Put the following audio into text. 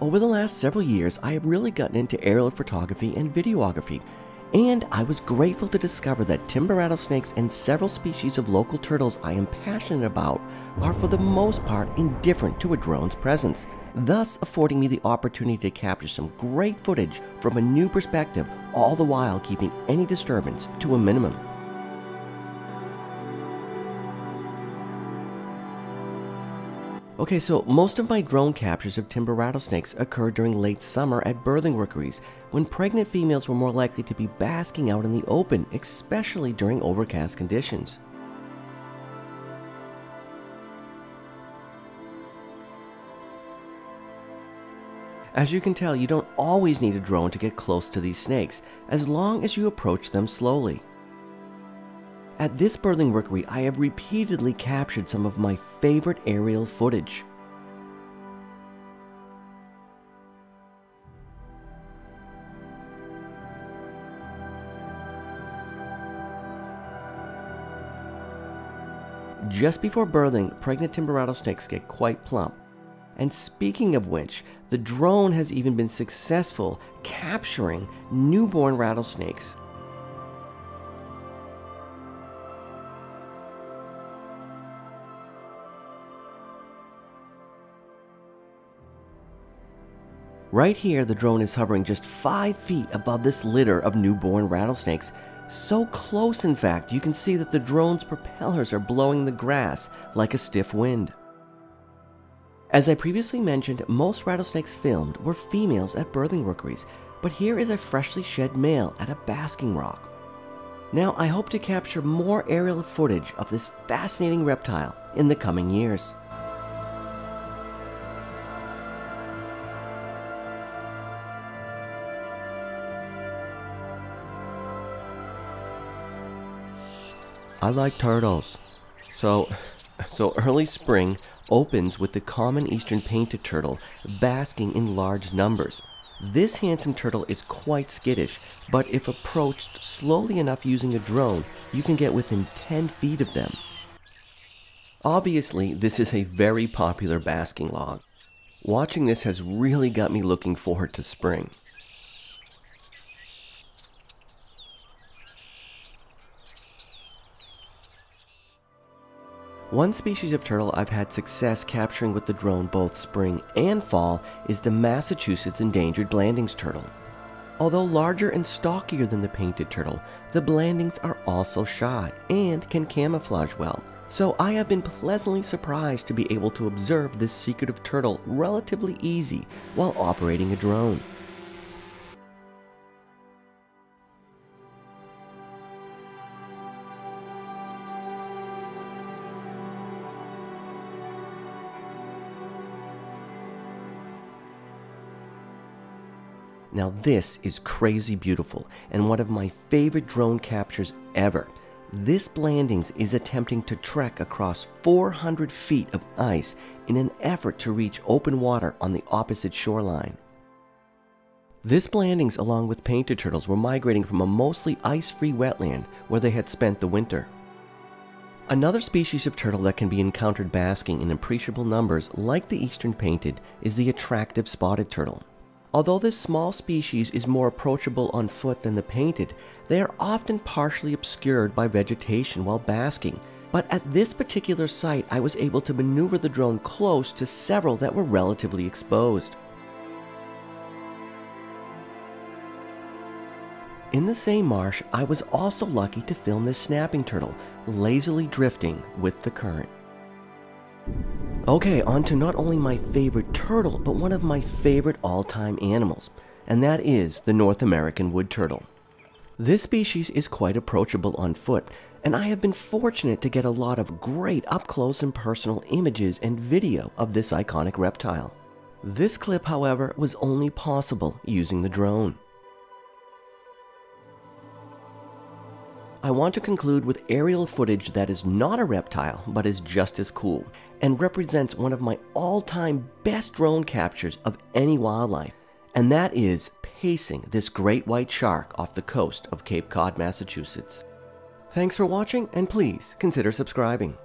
Over the last several years, I have really gotten into aerial photography and videography, and I was grateful to discover that timber rattlesnakes and several species of local turtles I am passionate about are for the most part indifferent to a drone's presence, thus affording me the opportunity to capture some great footage from a new perspective, all the while keeping any disturbance to a minimum. Okay, so most of my drone captures of timber rattlesnakes occurred during late summer at birthing rookeries, when pregnant females were more likely to be basking out in the open, especially during overcast conditions. As you can tell, you don't always need a drone to get close to these snakes, as long as you approach them slowly. At this birthing rookery, I have repeatedly captured some of my favorite aerial footage. Just before birthing, pregnant timber rattlesnakes get quite plump. And speaking of which, the drone has even been successful capturing newborn rattlesnakes. Right here, the drone is hovering just 5 feet above this litter of newborn rattlesnakes. So close, in fact, you can see that the drone's propellers are blowing the grass like a stiff wind. As I previously mentioned, most rattlesnakes filmed were females at birthing rookeries, but here is a freshly shed male at a basking rock. Now, I hope to capture more aerial footage of this fascinating reptile in the coming years. I like turtles. So early spring opens with the common eastern painted turtle basking in large numbers. This handsome turtle is quite skittish, but if approached slowly enough using a drone, you can get within 10 feet of them. Obviously, this is a very popular basking log. Watching this has really got me looking forward to spring. One species of turtle I've had success capturing with the drone both spring and fall is the Massachusetts endangered Blandings turtle. Although larger and stockier than the painted turtle, the Blandings are also shy and can camouflage well, so I have been pleasantly surprised to be able to observe this secretive turtle relatively easy while operating a drone. Now this is crazy beautiful and one of my favorite drone captures ever. This Blandings is attempting to trek across 400 feet of ice in an effort to reach open water on the opposite shoreline. This Blandings, along with painted turtles, were migrating from a mostly ice-free wetland where they had spent the winter. Another species of turtle that can be encountered basking in appreciable numbers, like the eastern painted, is the attractive spotted turtle. Although this small species is more approachable on foot than the painted, they are often partially obscured by vegetation while basking. But at this particular site, I was able to maneuver the drone close to several that were relatively exposed. In the same marsh, I was also lucky to film this snapping turtle, lazily drifting with the current. Okay, on to not only my favorite turtle, but one of my favorite all-time animals, and that is the North American wood turtle. This species is quite approachable on foot, and I have been fortunate to get a lot of great up-close and personal images and video of this iconic reptile. This clip, however, was only possible using the drone. I want to conclude with aerial footage that is not a reptile, but is just as cool, and represents one of my all-time best drone captures of any wildlife, and that is pacing this great white shark off the coast of Cape Cod, Massachusetts. Thanks for watching, and please consider subscribing.